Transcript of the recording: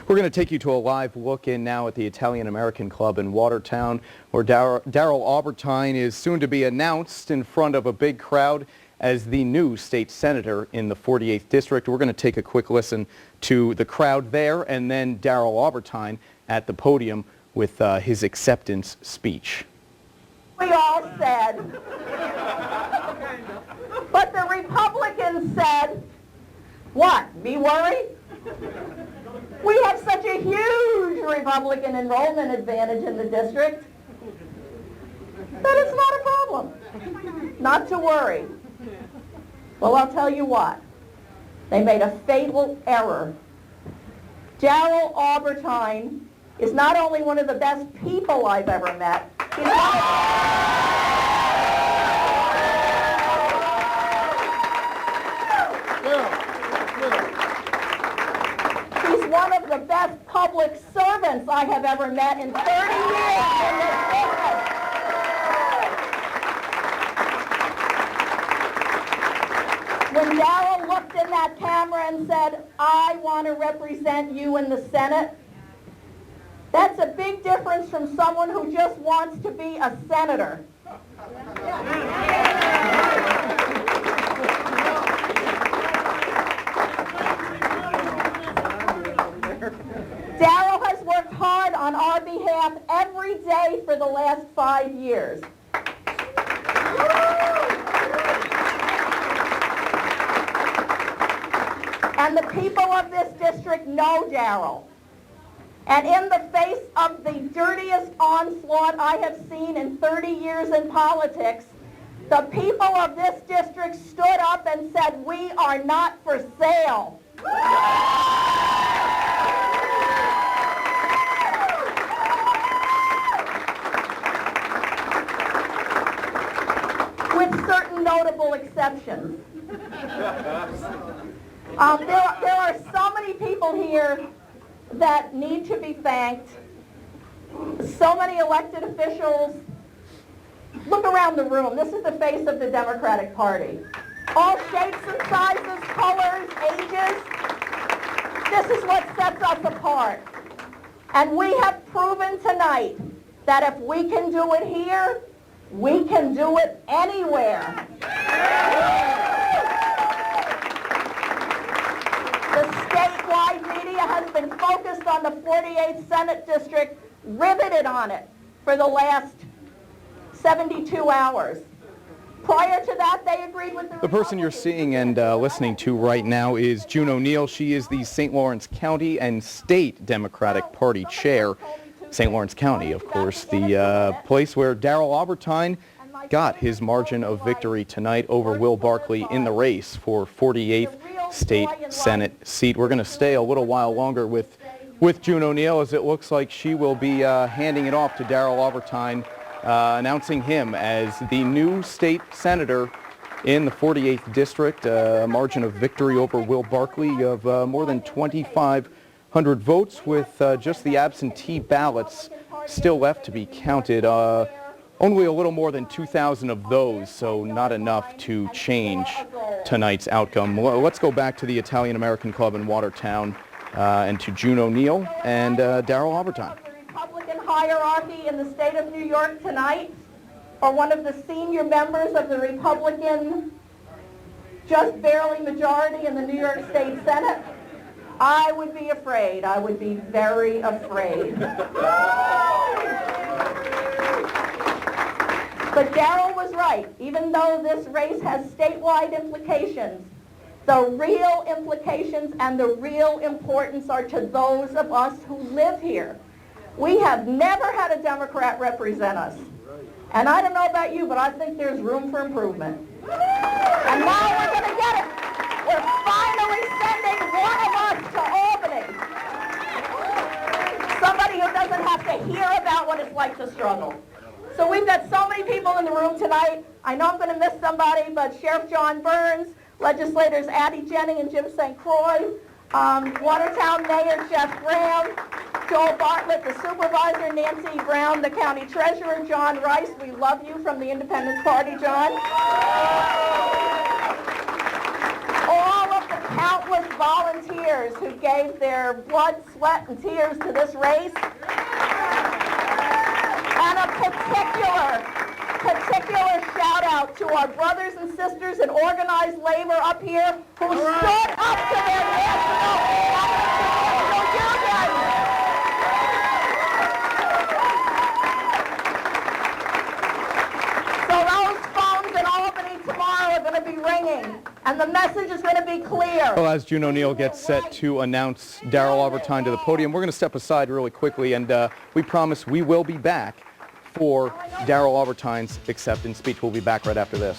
We're going to take you to a live look in now at the Italian American Club in Watertown, where Darrel Aubertine is soon to be announced in front of a big crowd as the new state senator in the 48th district. We're going to take a quick listen to the crowd there and then Darrel Aubertine at the podium with his acceptance speech. We all said, but the Republicans said, what, me worry? We have such a huge Republican enrollment advantage in the district that it's not a problem. Not to worry. Well, I'll tell you what. They made a fatal error. Darrel Aubertine is not only one of the best people I've ever met, he's one of the best public servants I have ever met in 30 years in this business. When Darrel looked in that camera and said, I want to represent you in the Senate, that's a big difference from someone who just wants to be a senator. Darrel has worked hard on our behalf every day for the last 5 years. And the people of this district know Darrel. And in the face of the dirtiest onslaught I have seen in 30 years in politics, the people of this district stood up and said, we are not for sale. With certain notable exceptions. There are so many people here that need to be thanked. So many elected officials. Look around the room. This is the face of the Democratic Party. All shapes and sizes, colors, ages. This is what sets us apart. And we have proven tonight that if we can do it here, we can do it anywhere. The statewide media has been focused on the 48th Senate District, riveted on it for the last 72 hours. Prior to that, they agreed with the person you're seeing and listening to right now is June O'Neill. She is the St. Lawrence County and State Democratic Party Chair. St. Lawrence County, of course, the place where Darrel Aubertine got his margin of victory tonight over Will Barkley in the race for 48th State Senate seat. We're going to stay a little while longer with June O'Neill, as it looks like she will be handing it off to Darrel Aubertine, announcing him as the new state senator in the 48th district, a margin of victory over Will Barkley of more than 2,500 votes, with just the absentee ballots still left to be counted. Only a little more than 2,000 of those, so not enough to change tonight's outcome. Let's go back to the Italian American Club in Watertown and to June O'Neill and Darrel Aubertine. The Republican hierarchy in the state of New York tonight, or one of the senior members of the Republican just barely majority in the New York State Senate, I would be afraid. I would be very afraid. But Darrel was right. Even though this race has statewide implications, the real implications and the real importance are to those of us who live here. We have never had a Democrat represent us. And I don't know about you, but I think there's room for improvement. And now we're going to get it. We're finally sending one of us to Albany. Somebody who doesn't have to hear about what it's like to struggle. So we've got so many people in the room tonight. I know I'm going to miss somebody, but Sheriff John Burns, legislators Addie Jennings and Jim St. Croix, Watertown Mayor Jeff Graham, Joel Bartlett, the supervisor, Nancy Brown, the county treasurer, John Rice. We love you from the Independence Party, John. All of the countless volunteers who gave their blood, sweat, and tears to this race. And a particular shout out to our brothers and sisters in organized labor up here who stood up to their national union. So those phones in Albany tomorrow are going to be ringing, and the message is going to be clear. Well, as June O'Neill gets set to announce Darrel Aubertine to the podium, we're going to step aside really quickly, and we promise we will be back for Darrel Aubertine's acceptance speech. We'll be back right after this.